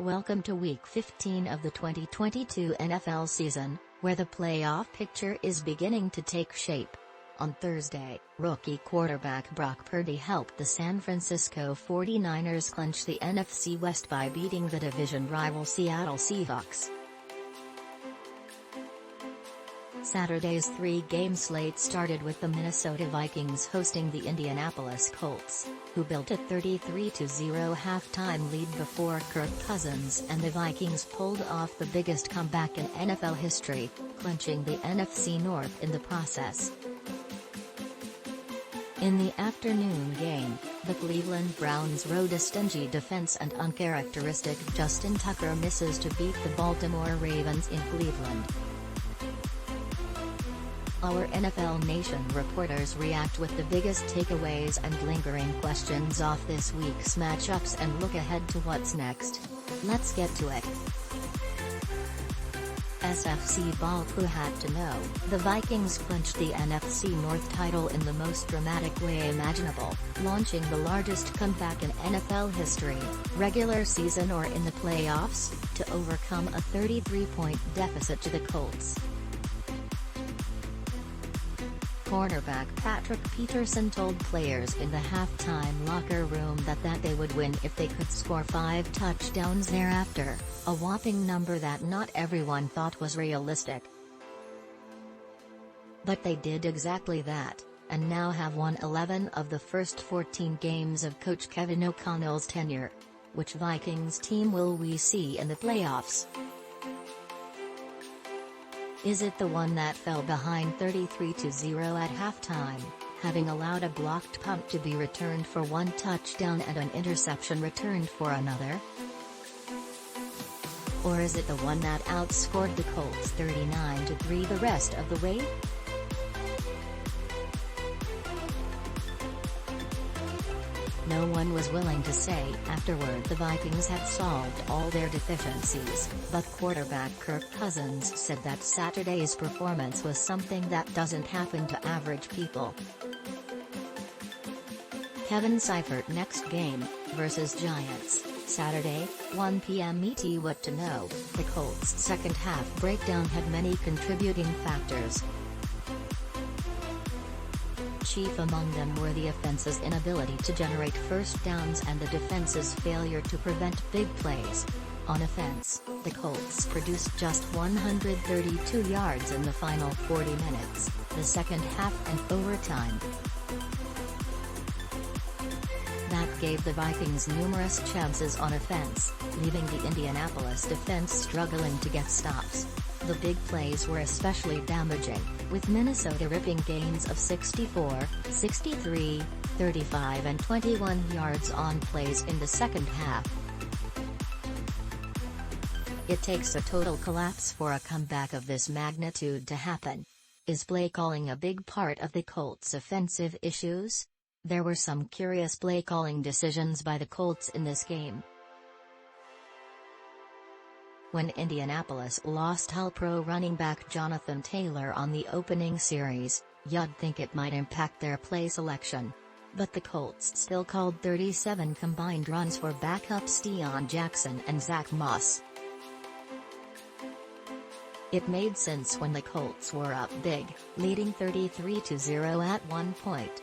Welcome to Week 15 of the 2022 NFL season, where the playoff picture is beginning to take shape. On Thursday, rookie quarterback Brock Purdy helped the San Francisco 49ers clinch the NFC West by beating the division rival Seattle Seahawks. Saturday's three-game slate started with the Minnesota Vikings hosting the Indianapolis Colts, who built a 33-0 halftime lead before Kirk Cousins and the Vikings pulled off the biggest comeback in NFL history, clinching the NFC North in the process. In the afternoon game, the Cleveland Browns rode a stingy defense and uncharacteristic Justin Tucker misses to beat the Baltimore Ravens in Cleveland. Our NFL Nation reporters react with the biggest takeaways and lingering questions off this week's matchups and look ahead to what's next. Let's get to it. SFC BAL-CLEWhat to know, the Vikings clinched the NFC North title in the most dramatic way imaginable, launching the largest comeback in NFL history, regular season or in the playoffs, to overcome a 33-point deficit to the Colts. Cornerback Patrick Peterson told players in the halftime locker room that they would win if they could score 5 touchdowns thereafter, a whopping number that not everyone thought was realistic. But they did exactly that, and now have won 11 of the first 14 games of Coach Kevin O'Connell's tenure. Which Vikings team will we see in the playoffs? Is it the one that fell behind 33-0 at halftime, having allowed a blocked punt to be returned for 1 touchdown and an interception returned for another? Or is it the one that outscored the Colts 39-3 the rest of the way? No one was willing to say afterward the Vikings had solved all their deficiencies, but quarterback Kirk Cousins said that Saturday's performance was something that doesn't happen to average people. Kevin SeifertNext game, versus Giants, Saturday, 1 p.m. ET. What to know, the Colts' second half breakdown had many contributing factors. Chief among them were the offense's inability to generate first downs and the defense's failure to prevent big plays. On offense, the Colts produced just 132 yards in the final 40 minutes, the second half and overtime. That gave the Vikings numerous chances on offense, leaving the Indianapolis defense struggling to get stops. The big plays were especially damaging, with Minnesota ripping gains of 64, 63, 35 and 21 yards on plays in the second half. It takes a total collapse for a comeback of this magnitude to happen. Is play calling a big part of the Colts' offensive issues? There were some curious play calling decisions by the Colts in this game. When Indianapolis lost All-Pro running back Jonathan Taylor on the opening series, you'd think it might impact their play selection. But the Colts still called 37 combined runs for backups Deon Jackson and Zack. It made sense when the Colts were up big, leading 33-0 at one point.